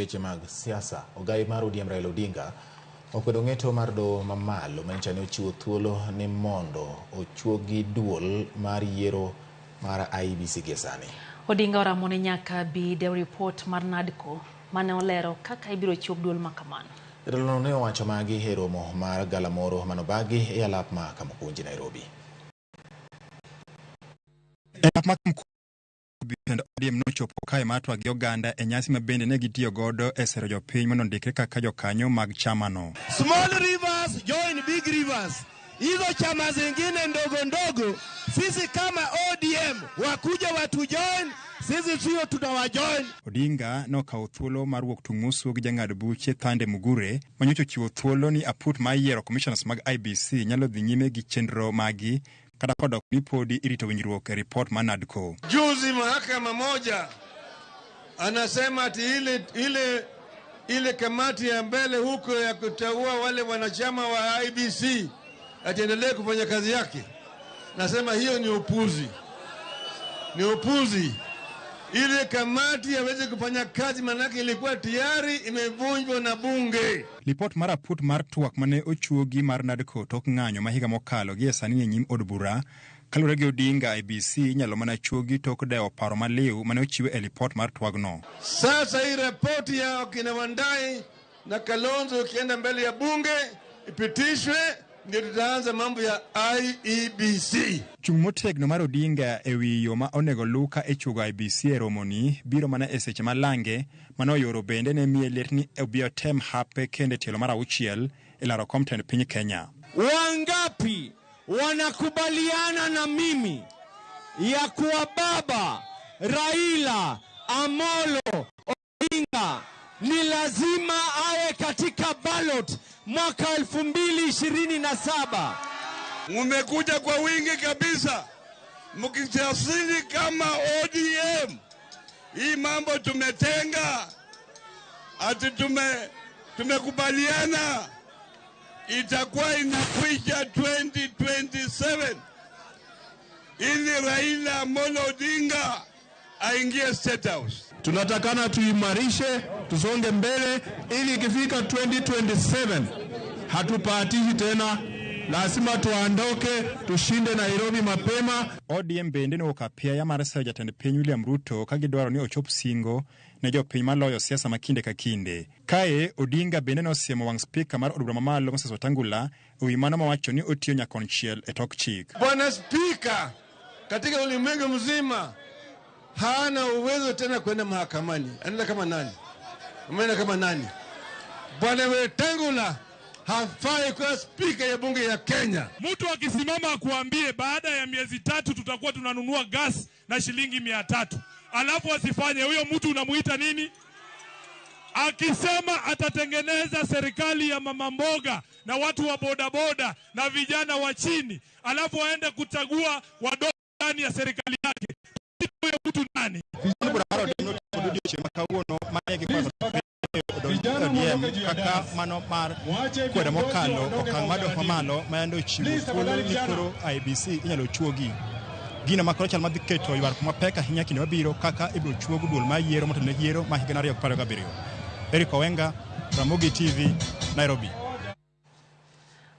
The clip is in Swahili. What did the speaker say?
weche mag siasa. Ogai mar ODM Raila Odinga okwedo ng'eto mar do mamalo manyicha ne ochiwo thuolo ni mondo ochuogi duol mar yiero mar IEBC gesani. Odinga oramo ne Nyaka bi de report mar NADCO mane olero kaka ibiro chuog duol makamano. Jatelo ne owacho magi e romo mar galamoro manobagi e alap ma Kamukunji, Nairobi. ODM nochopo kae matwa gi oganda e nyasi mabende ne gitiyo godo e sero jopiny mondo ndikre kaka jokanyo mag chamano. Small rivers join big rivers. Hizo chama zingine ndogo ndogo, sisi kama ODM wakuja watu join, sisi sio tunawajoin. Odinga nokawo thuolo mar wuok tung'usu gi jang'ad buche Thande Mugure manyocho chiwo thuolo ni aput ma yiero komishinas mag IEBC nyalo dhi nyime gi chenro magi kada kodok ni podi irito winjruok e report ma NADCO. Juzi mahakama moja anasema ati ile kamati ya mbele huko ya kuteua wale wanachama wa IEBC ataendelee kufanya kazi yake. Nasema hiyo ni upuzi. Ni upuzi. Ile kamati hawezi kufanya kazi manake ilikuwa tayari imevunjwa na bunge. Lipot mar aput mar twak mane ochuogi mar NADCO tok ng'anyo mahiga mokalo gi sani e nyim od bura. Kalure gi Odinga IEBC nyalo mana chuogi tok dewo paro maliw mane ochiwe e lipot mar twagno. Sasa hii report ya kina Wandai na Kalonzo kienda mbele ya bunge ipitishwe ndio tutaanza mambo ya IEBC. Chung motegno mar Odinga ewi yo ma onego luka e chugo IEBC e romoni biro mana e seche malange mano yoro bende ne miye letni e biotem hape kende tielo mar auchiel e laro komten piny Kenya. Wangapi wanakubaliana na mimi ya kuwa baba Raila Amolo Odinga ni lazima awe katika ballot mwaka 2027. Mmekuja kwa wingi kabisa. Mkijasiri kama ODM. Hii mambo tumetenga. Ati tumekubaliana itakuwa inakwisha 2027. Ili Raila Amolo Odinga aingie State House. Tunatakana tuimarishe, tusonge mbele ili ikifika 2027 hatupatishi tena. Lazima tuandoke, tushinde Nairobi mapema. ODM bende no okapia ya mar seyo jatend piny William Ruto ka gidwaro ni ochop singo ne jopiny maloyo siasa makinde ka kinde. Kae Odinga bende no siemo wang speaker mar od bura mamalo Moses Wetangula ewi mano mawacho ni otiyo nyakonchiel e tok chik. Bwana speaker katika ulimwengu mzima hana uwezo tena kwenda mahakamani. Anaenda kama nani? Umeenda kama nani? Bwana Wetangula hafai kuwa speaker ya bunge ya Kenya. Mtu akisimama akuambie baada ya miezi 3 tutakuwa tunanunua gas na shilingi 300. Alafu asifanye, huyo mtu unamuita nini? Akisema atatengeneza serikali ya mama mboga na watu wa bodaboda na vijana wa chini, alafu aende kuchagua wadogo ndani ya serikali yake. Huyo mtu nani? Kaka mano mar kweda mokalo okang' mado famalo mayando chiwo thuolo ni koro IEBC inyalo chuogi. Gino makoro chal madhi keto ywar kuma pek ahinya kinde mabiro kaka ibiro chuogo duol ma yiero motelo yiero ma higa 2017. Eric Owenga, Ramogi TV, Nairobi.